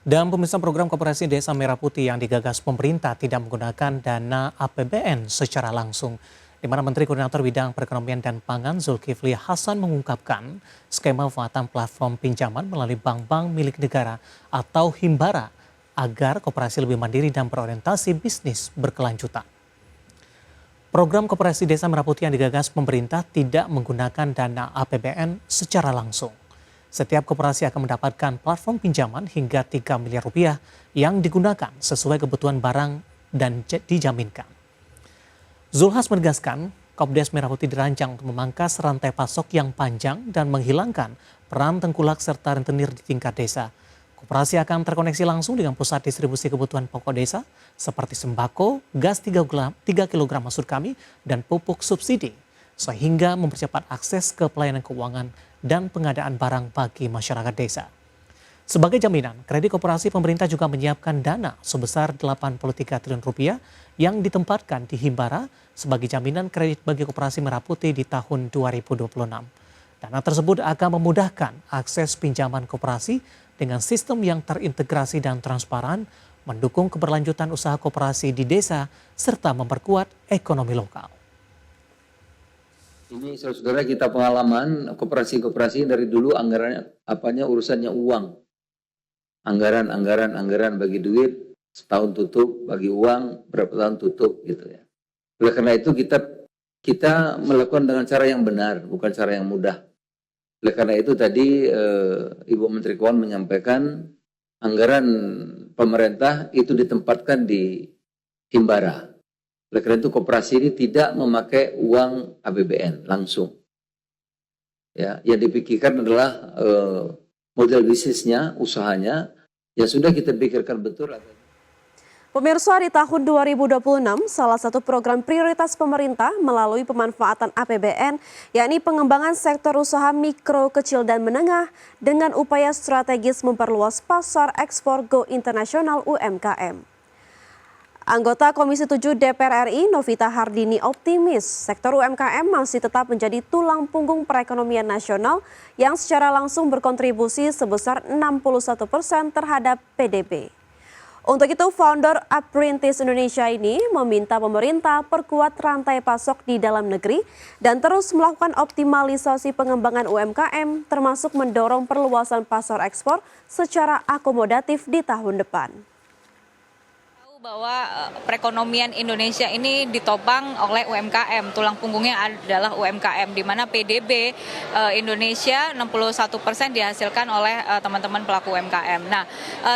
Dan pemirsa, program Koperasi Desa Merah Putih yang digagas pemerintah tidak menggunakan dana APBN secara langsung. Di mana Menteri Koordinator Bidang Perekonomian dan Pangan Zulkifli Hasan mengungkapkan skema pemanfaatan platform pinjaman melalui bank-bank milik negara atau Himbara agar koperasi lebih mandiri dan berorientasi bisnis berkelanjutan. Program Koperasi Desa Merah Putih yang digagas pemerintah tidak menggunakan dana APBN secara langsung. Setiap koperasi akan mendapatkan platform pinjaman hingga 3 miliar rupiah yang digunakan sesuai kebutuhan barang dan dijaminkan. Zulhas menegaskan, Kopdes Merah Putih dirancang untuk memangkas rantai pasok yang panjang dan menghilangkan peran tengkulak serta rentenir di tingkat desa. Koperasi akan terkoneksi langsung dengan pusat distribusi kebutuhan pokok desa seperti sembako, gas 3 kg maksud kami, dan pupuk subsidi, sehingga mempercepat akses ke pelayanan keuangan dan pengadaan barang bagi masyarakat desa. Sebagai jaminan, kredit koperasi pemerintah juga menyiapkan dana sebesar 83 triliun rupiah yang ditempatkan di Himbara sebagai jaminan kredit bagi koperasi Merah Putih di tahun 2026. Dana tersebut akan memudahkan akses pinjaman koperasi dengan sistem yang terintegrasi dan transparan, mendukung keberlanjutan usaha koperasi di desa, serta memperkuat ekonomi lokal. Ini saudara kita pengalaman koperasi-koperasi dari dulu anggarannya urusannya uang. Anggaran bagi duit, setahun tutup, bagi uang, berapa tahun tutup gitu ya. Oleh karena itu kita melakukan dengan cara yang benar, bukan cara yang mudah. Oleh karena itu tadi Ibu Menteri Keuangan menyampaikan anggaran pemerintah itu ditempatkan di Himbara. Oleh karena itu koperasi ini tidak memakai uang APBN langsung. Ya, yang dipikirkan adalah model bisnisnya, usahanya, yang sudah kita pikirkan betul. Pemirsa, di tahun 2026, salah satu program prioritas pemerintah melalui pemanfaatan APBN, yakni pengembangan sektor usaha mikro, kecil, dan menengah dengan upaya strategis memperluas pasar ekspor go internasional UMKM. Anggota Komisi 7 DPR RI Novita Hardini optimis sektor UMKM masih tetap menjadi tulang punggung perekonomian nasional yang secara langsung berkontribusi sebesar 61% terhadap PDB. Untuk itu, founder Apprentice Indonesia ini meminta pemerintah perkuat rantai pasok di dalam negeri dan terus melakukan optimalisasi pengembangan UMKM termasuk mendorong perluasan pasar ekspor secara akomodatif di tahun depan. Bahwa perekonomian Indonesia ini ditopang oleh UMKM, tulang punggungnya adalah UMKM, di mana PDB Indonesia 61% dihasilkan oleh teman-teman pelaku UMKM. Nah,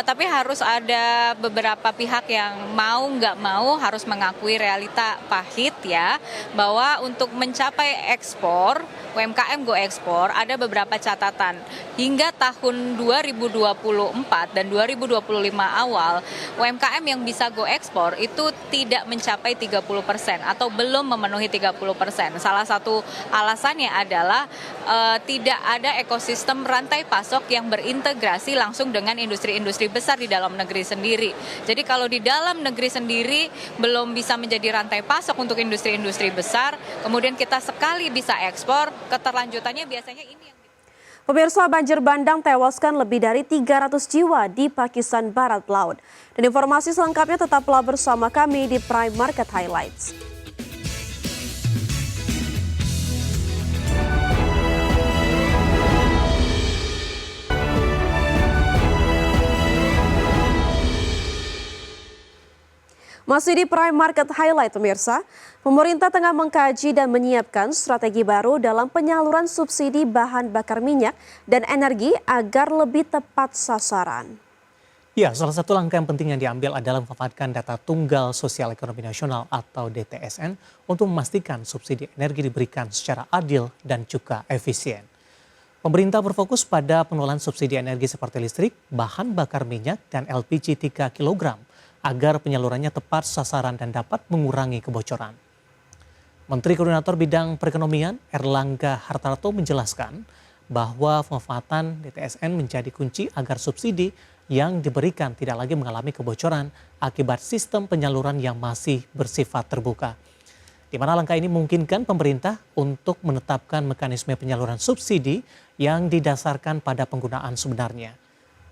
tapi harus ada beberapa pihak yang mau nggak mau harus mengakui realita pahit ya, bahwa untuk mencapai ekspor, UMKM go ekspor ada beberapa catatan. Hingga tahun 2024 dan 2025 awal, UMKM yang bisa go ekspor itu tidak mencapai 30% atau belum memenuhi 30%. Salah satu alasannya adalah tidak ada ekosistem rantai pasok yang berintegrasi langsung dengan industri-industri besar di dalam negeri sendiri. Jadi kalau di dalam negeri sendiri belum bisa menjadi rantai pasok untuk industri-industri besar, kemudian kita sekali bisa ekspor, keterlanjutannya biasanya ini yang... Pemirsa, banjir bandang tewaskan lebih dari 300 jiwa di Pakistan Barat Laut. Dan informasi selengkapnya tetaplah bersama kami di Prime Market Highlights. Masih di Prime Market Highlight, pemirsa, pemerintah tengah mengkaji dan menyiapkan strategi baru dalam penyaluran subsidi bahan bakar minyak dan energi agar lebih tepat sasaran. Ya, salah satu langkah yang penting yang diambil adalah memanfaatkan data tunggal sosial ekonomi nasional atau DTSN untuk memastikan subsidi energi diberikan secara adil dan juga efisien. Pemerintah berfokus pada pengelolaan subsidi energi seperti listrik, bahan bakar minyak, dan LPG 3 kg agar penyalurannya tepat sasaran dan dapat mengurangi kebocoran. Menteri Koordinator Bidang Perekonomian Erlangga Hartarto menjelaskan bahwa pemanfaatan DTSN menjadi kunci agar subsidi yang diberikan tidak lagi mengalami kebocoran akibat sistem penyaluran yang masih bersifat terbuka. Di mana langkah ini memungkinkan pemerintah untuk menetapkan mekanisme penyaluran subsidi yang didasarkan pada penggunaan sebenarnya.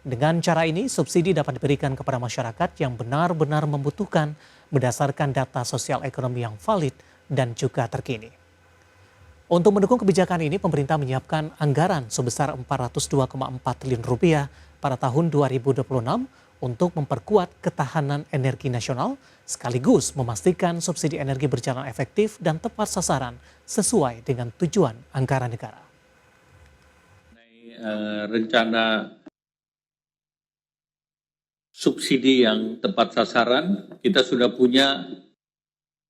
Dengan cara ini, subsidi dapat diberikan kepada masyarakat yang benar-benar membutuhkan berdasarkan data sosial ekonomi yang valid dan juga terkini. Untuk mendukung kebijakan ini, pemerintah menyiapkan anggaran sebesar Rp402,4 triliun pada tahun 2026 untuk memperkuat ketahanan energi nasional sekaligus memastikan subsidi energi berjalan efektif dan tepat sasaran sesuai dengan tujuan anggaran negara. Rencana subsidi yang tepat sasaran, kita sudah punya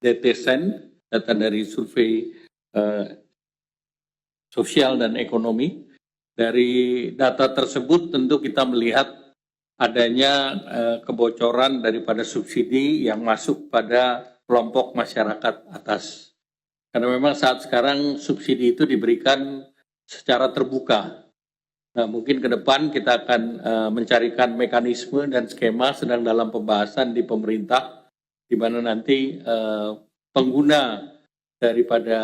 DTSEN, data dari survei sosial dan ekonomi. Dari data tersebut tentu kita melihat adanya kebocoran daripada subsidi yang masuk pada kelompok masyarakat atas. Karena memang saat sekarang subsidi itu diberikan secara terbuka. Nah, mungkin ke depan kita akan mencarikan mekanisme dan skema sedang dalam pembahasan di pemerintah, di mana nanti pengguna daripada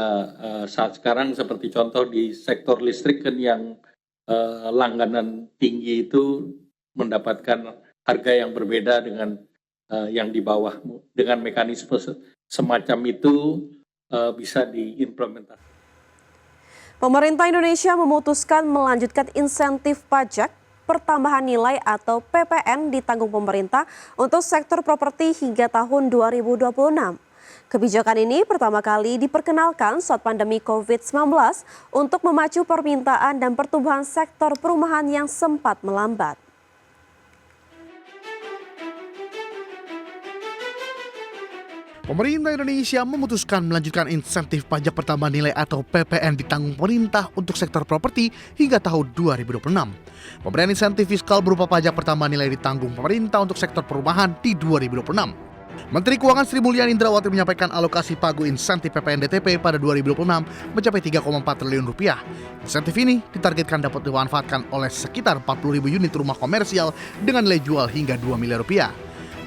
saat sekarang seperti contoh di sektor listrik kan yang langganan tinggi itu mendapatkan harga yang berbeda dengan yang di bawah. Dengan mekanisme semacam itu bisa diimplementasikan. Pemerintah Indonesia memutuskan melanjutkan insentif pajak pertambahan nilai atau PPN ditanggung pemerintah untuk sektor properti hingga tahun 2026. Kebijakan ini pertama kali diperkenalkan saat pandemi COVID-19 untuk memacu permintaan dan pertumbuhan sektor perumahan yang sempat melambat. Pemerintah Indonesia memutuskan melanjutkan insentif pajak pertambahan nilai atau PPN ditanggung pemerintah untuk sektor properti hingga tahun 2026. Pemberian insentif fiskal berupa pajak pertambahan nilai ditanggung pemerintah untuk sektor perumahan di 2026. Menteri Keuangan Sri Mulyani Indrawati menyampaikan alokasi pagu insentif PPN DTP pada 2026 mencapai Rp3,4 triliun. Insentif ini ditargetkan dapat dimanfaatkan oleh sekitar 40.000 unit rumah komersial dengan nilai jual hingga Rp2 miliar.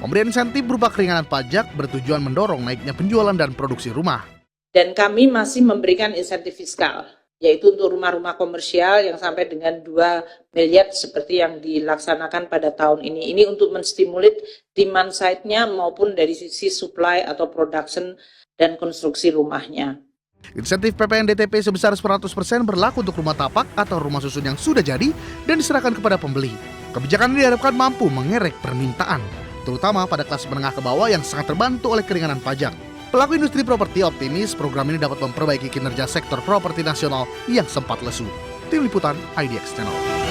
Pemberian insentif berupa keringanan pajak bertujuan mendorong naiknya penjualan dan produksi rumah. Dan kami masih memberikan insentif fiskal, yaitu untuk rumah-rumah komersial yang sampai dengan 2 miliar seperti yang dilaksanakan pada tahun ini. Ini untuk menstimulir demand side-nya maupun dari sisi supply atau production dan konstruksi rumahnya. Insentif PPN DTP sebesar 100% berlaku untuk rumah tapak atau rumah susun yang sudah jadi dan diserahkan kepada pembeli. Kebijakan ini diharapkan mampu mengerek permintaan, terutama pada kelas menengah ke bawah yang sangat terbantu oleh keringanan pajak. Pelaku industri properti optimis program ini dapat memperbaiki kinerja sektor properti nasional yang sempat lesu. Tim Liputan IDX Channel.